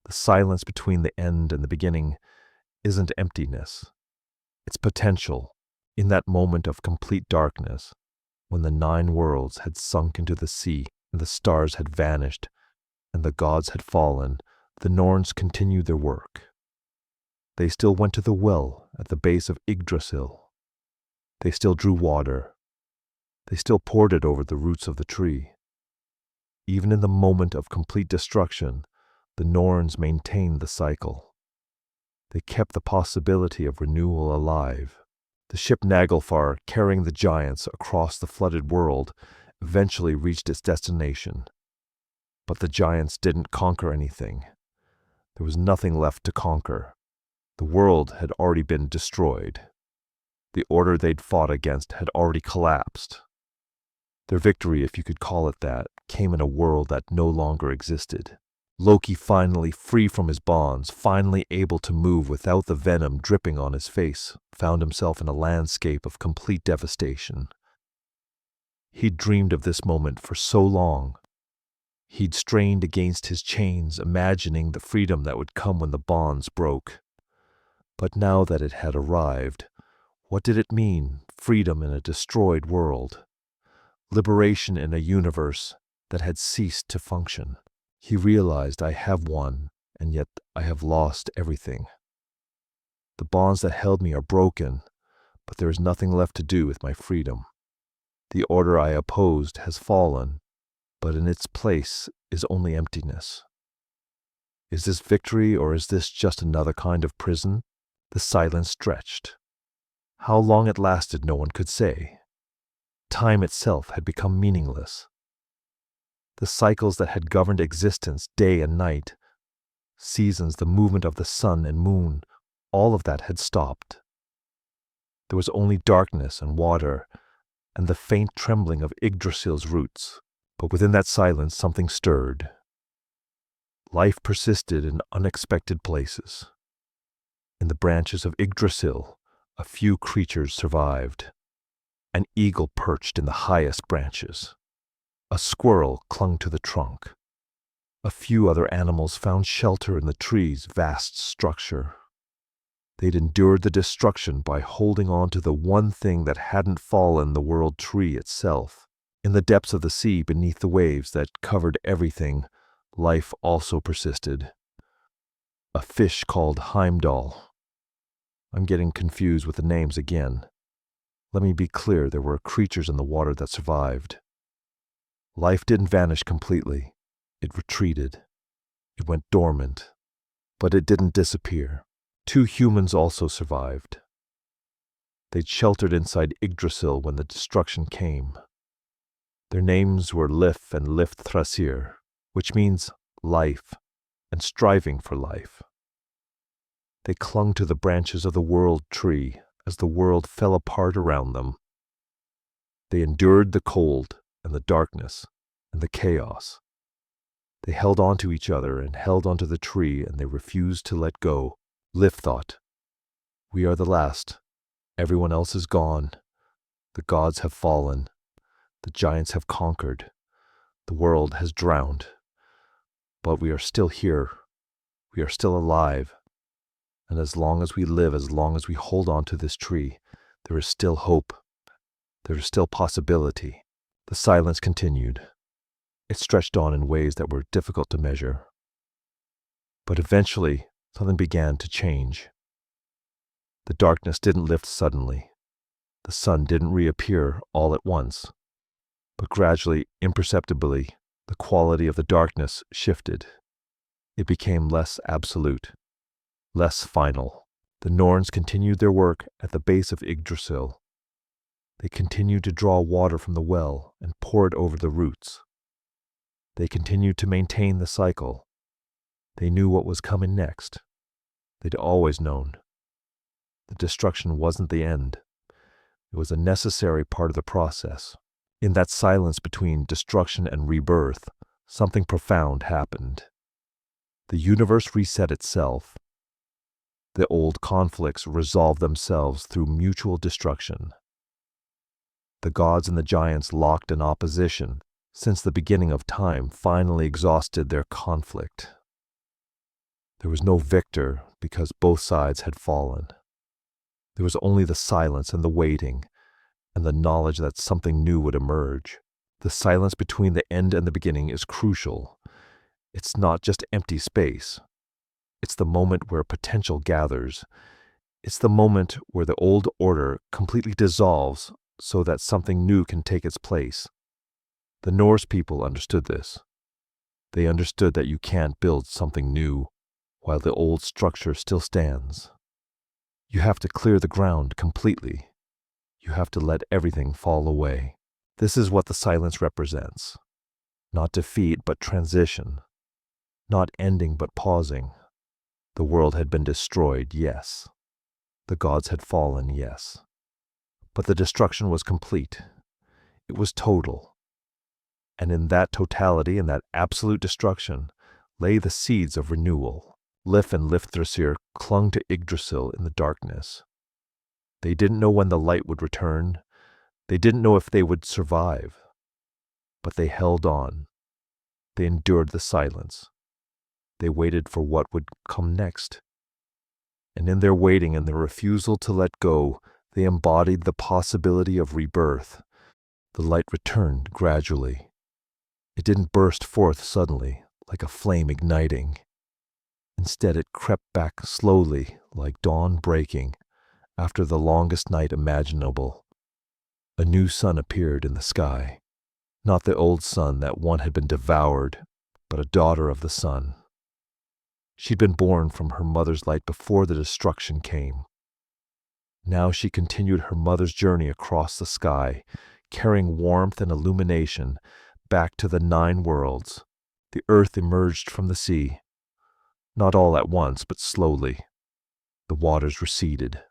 The silence between the end and the beginning isn't emptiness. It's potential. In that moment of complete darkness, when the 9 worlds had sunk into the sea and the stars had vanished and the gods had fallen, the Norns continued their work. They still went to the well at the base of Yggdrasil. They still drew water. They still poured it over the roots of the tree. Even in the moment of complete destruction, the Norns maintained the cycle. They kept the possibility of renewal alive. The ship Naglfar, carrying the giants across the flooded world, eventually reached its destination. But the giants didn't conquer anything. There was nothing left to conquer. The world had already been destroyed. The order they'd fought against had already collapsed. Their victory, if you could call it that, came in a world that no longer existed. Loki, finally free from his bonds, finally able to move without the venom dripping on his face, found himself in a landscape of complete devastation. He'd dreamed of this moment for so long. He'd strained against his chains, imagining the freedom that would come when the bonds broke. But now that it had arrived, what did it mean, freedom in a destroyed world? Liberation in a universe that had ceased to function. He realized, I have won, and yet I have lost everything. The bonds that held me are broken, but there is nothing left to do with my freedom. The order I opposed has fallen, but in its place is only emptiness. Is this victory, or is this just another kind of prison? The silence stretched. How long it lasted, no one could say. Time itself had become meaningless. The cycles that had governed existence day and night, seasons, the movement of the sun and moon, all of that had stopped. There was only darkness and water, and the faint trembling of Yggdrasil's roots. But within that silence something stirred. Life persisted in unexpected places. In the branches of Yggdrasil, a few creatures survived. An eagle perched in the highest branches. A squirrel clung to the trunk. A few other animals found shelter in the tree's vast structure. They'd endured the destruction by holding on to the one thing that hadn't fallen, the world tree itself. In the depths of the sea, beneath the waves that covered everything, life also persisted. A fish called Heimdall. I'm getting confused with the names again. Let me be clear, there were creatures in the water that survived. Life didn't vanish completely. It retreated. It went dormant. But it didn't disappear. 2 humans also survived. They'd sheltered inside Yggdrasil when the destruction came. Their names were Lif and Lifthrasir, which means life and striving for life. They clung to the branches of the world tree as the world fell apart around them. They endured the cold and the darkness and the chaos. They held on to each other and held onto the tree, and they refused to let go. Lif thought, we are the last. Everyone else is gone. The gods have fallen. The giants have conquered. The world has drowned. But we are still here. We are still alive. And as long as we live, as long as we hold on to this tree, there is still hope. There is still possibility. The silence continued. It stretched on in ways that were difficult to measure. But eventually, something began to change. The darkness didn't lift suddenly. The sun didn't reappear all at once. But gradually, imperceptibly, the quality of the darkness shifted. It became less absolute, less final. The Norns continued their work at the base of Yggdrasil. They continued to draw water from the well and pour it over the roots. They continued to maintain the cycle. They knew what was coming next. They'd always known. The destruction wasn't the end. It was a necessary part of the process. In that silence between destruction and rebirth, something profound happened. The universe reset itself. The old conflicts resolved themselves through mutual destruction. The gods and the giants locked in opposition since the beginning of time finally exhausted their conflict. There was no victor because both sides had fallen. There was only the silence and the waiting, and the knowledge that something new would emerge. The silence between the end and the beginning is crucial. It's not just empty space. It's the moment where potential gathers. It's the moment where the old order completely dissolves so that something new can take its place. The Norse people understood this. They understood that you can't build something new while the old structure still stands. You have to clear the ground completely. You have to let everything fall away. This is what the silence represents. Not defeat, but transition. Not ending, but pausing. The world had been destroyed, yes. The gods had fallen, yes. But the destruction was complete. It was total. And in that totality, in that absolute destruction, lay the seeds of renewal. Lif and Lifthrasir clung to Yggdrasil in the darkness. They didn't know when the light would return. They didn't know if they would survive. But they held on. They endured the silence. They waited for what would come next. And in their waiting and their refusal to let go, they embodied the possibility of rebirth. The light returned gradually. It didn't burst forth suddenly, like a flame igniting. Instead, it crept back slowly, like dawn breaking, after the longest night imaginable. A new sun appeared in the sky. Not the old sun that one had been devoured, but a daughter of the sun. She'd been born from her mother's light before the destruction came. Now she continued her mother's journey across the sky, carrying warmth and illumination back to the 9 worlds. The earth emerged from the sea. Not all at once, but slowly. The waters receded.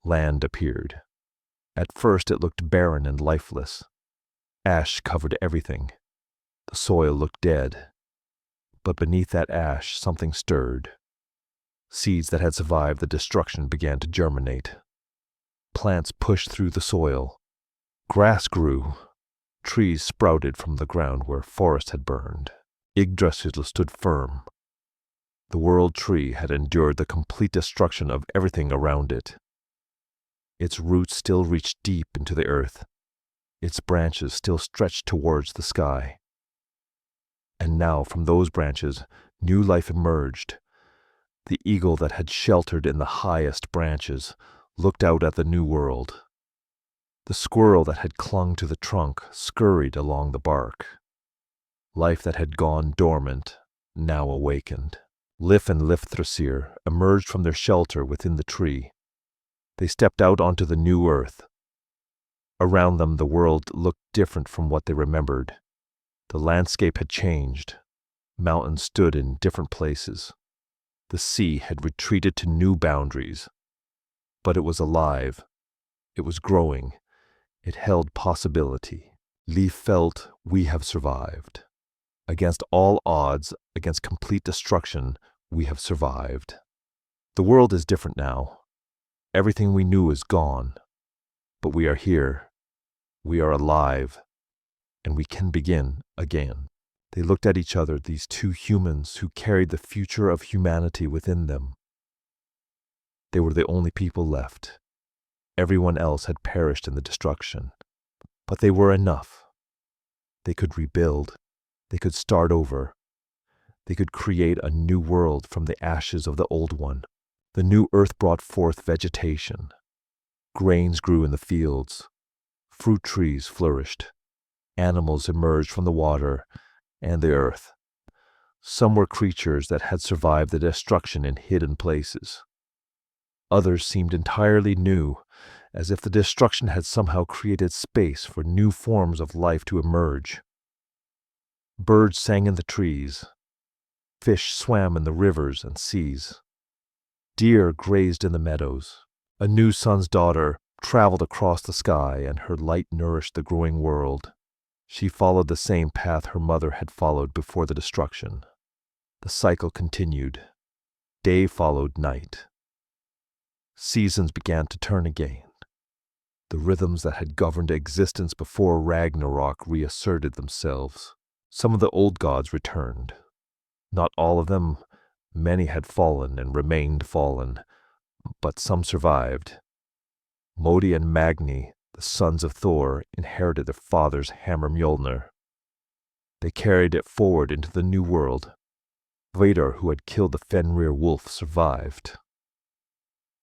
Land appeared. At first it looked barren and lifeless. Ash covered everything. The soil looked dead. But beneath that ash, something stirred. Seeds that had survived the destruction began to germinate. Plants pushed through the soil. Grass grew. Trees sprouted from the ground where forest had burned. Yggdrasil stood firm. The world tree had endured the complete destruction of everything around it. Its roots still reached deep into the earth. Its branches still stretched towards the sky. And now from those branches, new life emerged. The eagle that had sheltered in the highest branches looked out at the new world. The squirrel that had clung to the trunk scurried along the bark. Life that had gone dormant now awakened. Lif and Lifthrasir emerged from their shelter within the tree. They stepped out onto the new earth. Around them the world looked different from what they remembered. The landscape had changed. Mountains stood in different places. The sea had retreated to new boundaries. But it was alive. It was growing. It held possibility. Lif felt, we have survived. Against all odds, against complete destruction, we have survived. The world is different now. Everything we knew is gone. But we are here. We are alive. And we can begin again. They looked at each other, these two humans who carried the future of humanity within them. They were the only people left. Everyone else had perished in the destruction. But they were enough. They could rebuild. They could start over. They could create a new world from the ashes of the old one. The new earth brought forth vegetation. Grains grew in the fields. Fruit trees flourished. Animals emerged from the water and the earth. Some were creatures that had survived the destruction in hidden places. Others seemed entirely new, as if the destruction had somehow created space for new forms of life to emerge. Birds sang in the trees. Fish swam in the rivers and seas. Deer grazed in the meadows. A new sun's daughter traveled across the sky, and her light nourished the growing world. She followed the same path her mother had followed before the destruction. The cycle continued. Day followed night. Seasons began to turn again. The rhythms that had governed existence before Ragnarok reasserted themselves. Some of the old gods returned. Not all of them. Many had fallen and remained fallen, but some survived. Modi and Magni, the sons of Thor, inherited their father's hammer Mjolnir. They carried it forward into the new world. Vidar, who had killed the Fenrir wolf, survived.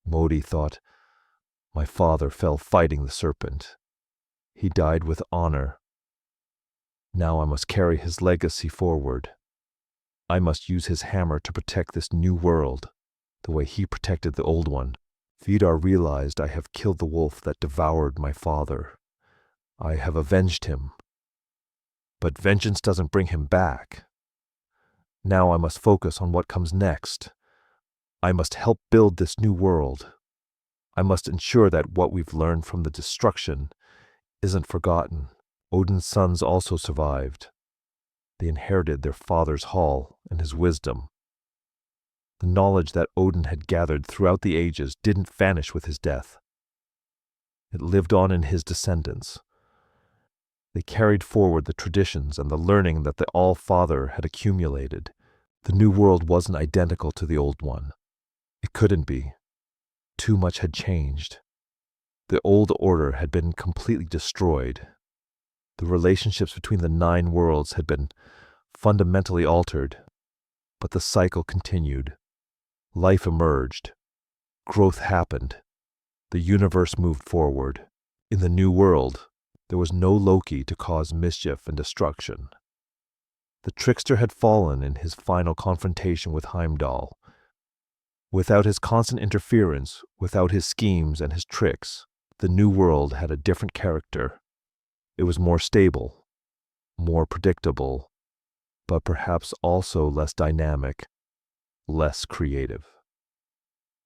Modi thought, my father fell fighting the serpent. He died with honor. Now I must carry his legacy forward. I must use his hammer to protect this new world, the way he protected the old one. Vidar realized, I have killed the wolf that devoured my father. I have avenged him. But vengeance doesn't bring him back. Now I must focus on what comes next. I must help build this new world. I must ensure that what we've learned from the destruction isn't forgotten. Odin's sons also survived. They inherited their father's hall and his wisdom. The knowledge that Odin had gathered throughout the ages didn't vanish with his death. It lived on in his descendants. They carried forward the traditions and the learning that the All-Father had accumulated. The new world wasn't identical to the old one. It couldn't be. Too much had changed. The old order had been completely destroyed. The relationships between the 9 worlds had been fundamentally altered, but the cycle continued. Life emerged. Growth happened. The universe moved forward. In the new world, there was no Loki to cause mischief and destruction. The trickster had fallen in his final confrontation with Heimdall. Without his constant interference, without his schemes and his tricks, the new world had a different character. It was more stable, more predictable, but perhaps also less dynamic, less creative.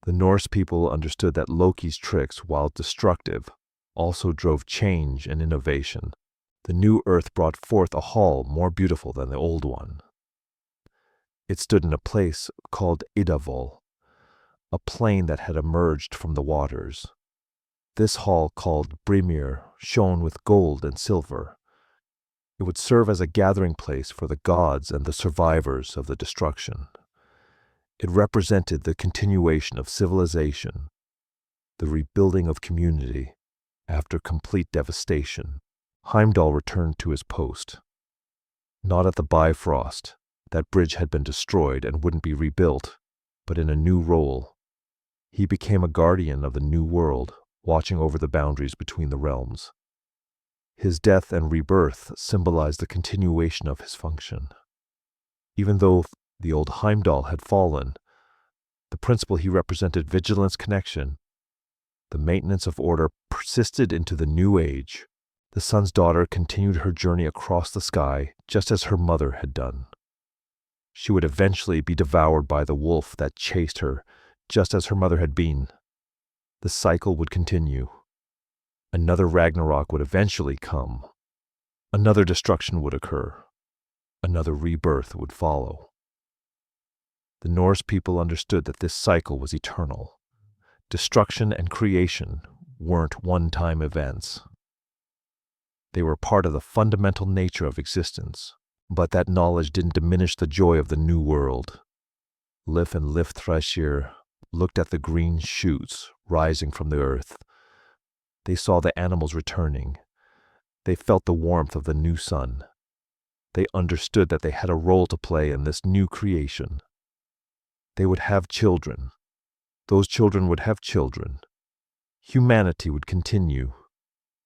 The Norse people understood that Loki's tricks, while destructive, also drove change and innovation. The new earth brought forth a hall more beautiful than the old one. It stood in a place called Yggdrasil, a plain that had emerged from the waters. This hall, called Brimir, shone with gold and silver. It would serve as a gathering place for the gods and the survivors of the destruction. It represented the continuation of civilization, the rebuilding of community after complete devastation. Heimdall returned to his post. Not at the Bifrost. That bridge had been destroyed and wouldn't be rebuilt, but in a new role. He became a guardian of the new world, watching over the boundaries between the realms. His death and rebirth symbolized the continuation of his function. Even though the old Heimdall had fallen, the principle he represented, vigilance, connection, the maintenance of order, persisted into the new age. The sun's daughter continued her journey across the sky just as her mother had done. She would eventually be devoured by the wolf that chased her, just as her mother had been. The cycle would continue. Another Ragnarok would eventually come. Another destruction would occur. Another rebirth would follow. The Norse people understood that this cycle was eternal. Destruction and creation weren't one-time events. They were part of the fundamental nature of existence, but that knowledge didn't diminish the joy of the new world. Lif and Lifthrasir looked at the green shoots rising from the earth. They saw the animals returning. They felt the warmth of the new sun. They understood that they had a role to play in this new creation. They would have children. Those children would have children. Humanity would continue.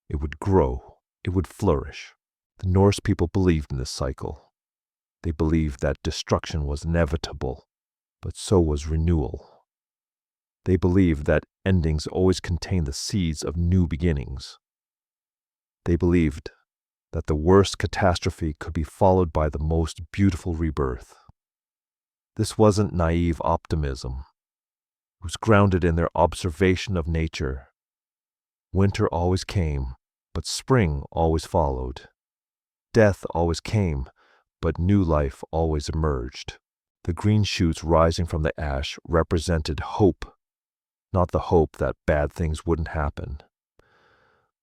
It would grow. It would flourish. The Norse people believed in this cycle. They believed that destruction was inevitable, but so was renewal. They believed that endings always contain the seeds of new beginnings. They believed that the worst catastrophe could be followed by the most beautiful rebirth. This wasn't naive optimism. It was grounded in their observation of nature. Winter always came, but spring always followed. Death always came, but new life always emerged. The green shoots rising from the ash represented hope, not the hope that bad things wouldn't happen.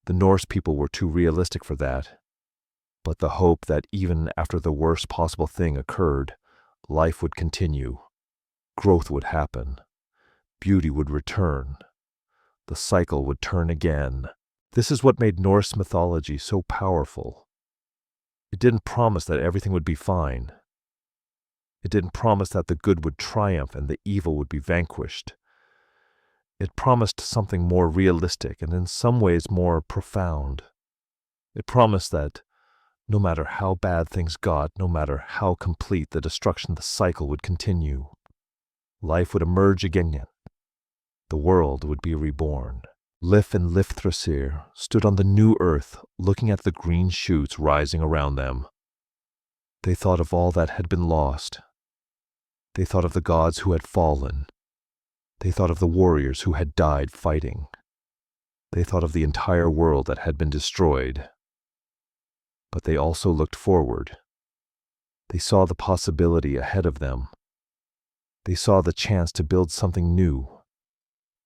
The Norse people were too realistic for that, but the hope that even after the worst possible thing occurred, life would continue, growth would happen, beauty would return, the cycle would turn again. This is what made Norse mythology so powerful. It didn't promise that everything would be fine. It didn't promise that the good would triumph and the evil would be vanquished. It promised something more realistic and in some ways more profound. It promised that no matter how bad things got, no matter how complete the destruction, the cycle would continue. Life would emerge again. The world would be reborn. Lif and Lifthrasir stood on the new earth, looking at the green shoots rising around them. They thought of all that had been lost. They thought of the gods who had fallen. They thought of the warriors who had died fighting. They thought of the entire world that had been destroyed. But they also looked forward. They saw the possibility ahead of them. They saw the chance to build something new.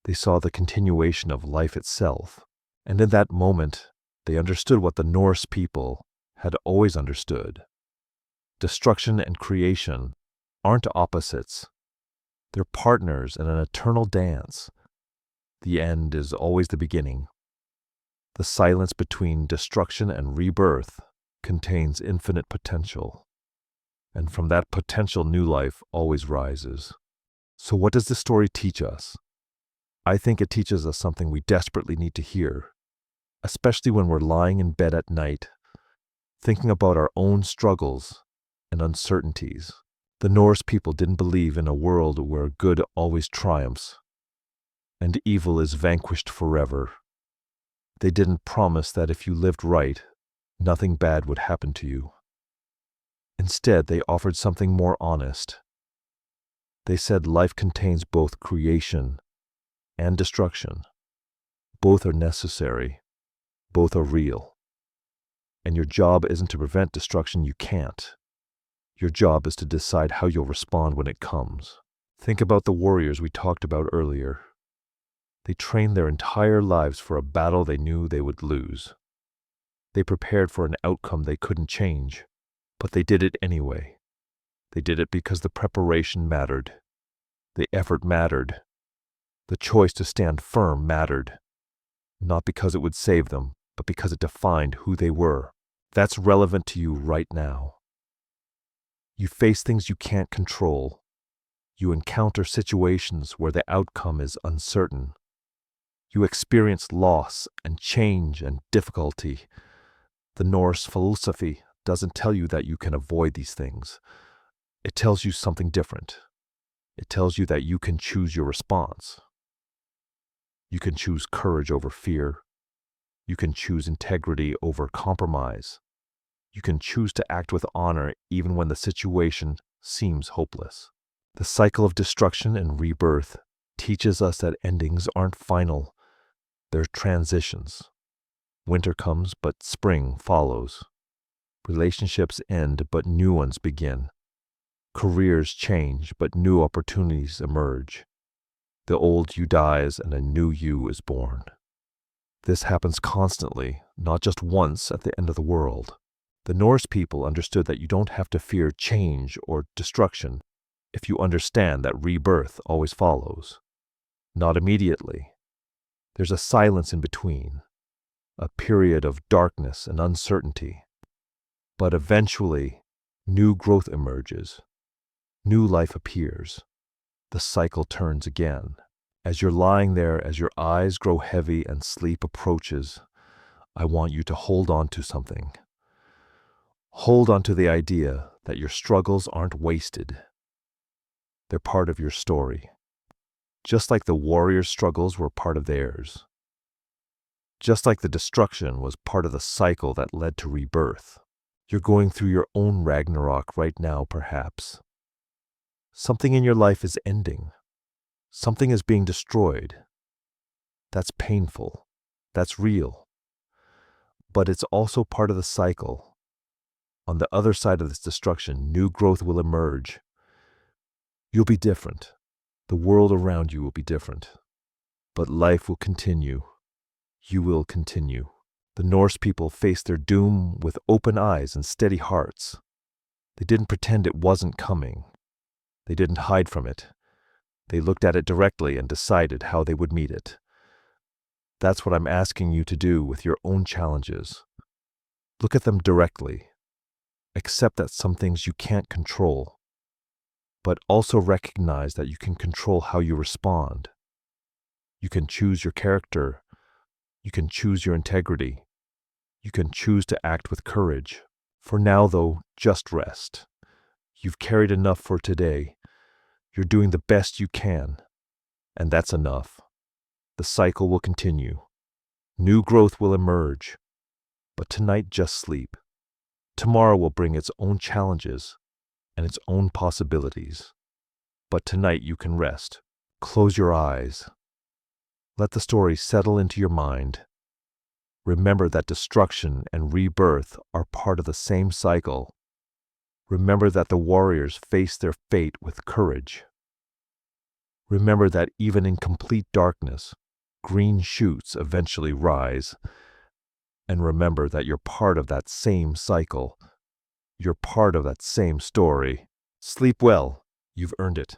They saw the continuation of life itself. And in that moment, they understood what the Norse people had always understood. Destruction and creation aren't opposites. They're partners in an eternal dance. The end is always the beginning. The silence between destruction and rebirth contains infinite potential. And from that potential, new life always rises. So what does this story teach us? I think it teaches us something we desperately need to hear, especially when we're lying in bed at night, thinking about our own struggles and uncertainties. The Norse people didn't believe in a world where good always triumphs and evil is vanquished forever. They didn't promise that if you lived right, nothing bad would happen to you. Instead, they offered something more honest. They said life contains both creation and destruction. Both are necessary. Both are real. And your job isn't to prevent destruction. You can't. Your job is to decide how you'll respond when it comes. Think about the warriors we talked about earlier. They trained their entire lives for a battle they knew they would lose. They prepared for an outcome they couldn't change, but they did it anyway. They did it because the preparation mattered. The effort mattered. The choice to stand firm mattered. Not because it would save them, but because it defined who they were. That's relevant to you right now. You face things you can't control. You encounter situations where the outcome is uncertain. You experience loss and change and difficulty. The Norse philosophy doesn't tell you that you can avoid these things. It tells you something different. It tells you that you can choose your response. You can choose courage over fear. You can choose integrity over compromise. You can choose to act with honor even when the situation seems hopeless. The cycle of destruction and rebirth teaches us that endings aren't final. They're transitions. Winter comes, but spring follows. Relationships end, but new ones begin. Careers change, but new opportunities emerge. The old you dies and a new you is born. This happens constantly, not just once at the end of the world. The Norse people understood that you don't have to fear change or destruction if you understand that rebirth always follows. Not immediately. There's a silence in between, a period of darkness and uncertainty. But eventually, new growth emerges. New life appears. The cycle turns again. As you're lying there, as your eyes grow heavy and sleep approaches, I want you to hold on to something. Hold on to the idea that your struggles aren't wasted. They're part of your story. Just like the warriors' struggles were part of theirs. Just like the destruction was part of the cycle that led to rebirth. You're going through your own Ragnarok right now, perhaps. Something in your life is ending. Something is being destroyed. That's painful. That's real. But it's also part of the cycle. On the other side of this destruction, new growth will emerge. You'll be different. The world around you will be different. But life will continue. You will continue. The Norse people faced their doom with open eyes and steady hearts. They didn't pretend it wasn't coming. They didn't hide from it. They looked at it directly and decided how they would meet it. That's what I'm asking you to do with your own challenges. Look at them directly. Accept that some things you can't control, but also recognize that you can control how you respond. You can choose your character. You can choose your integrity. You can choose to act with courage. For now, though, just rest. You've carried enough for today. You're doing the best you can, and that's enough. The cycle will continue. New growth will emerge. But tonight, just sleep. Tomorrow will bring its own challenges and its own possibilities. But tonight you can rest. Close your eyes. Let the story settle into your mind. Remember that destruction and rebirth are part of the same cycle. Remember that the warriors face their fate with courage. Remember that even in complete darkness, green shoots eventually rise. And remember that you're part of that same cycle. You're part of that same story. Sleep well. You've earned it.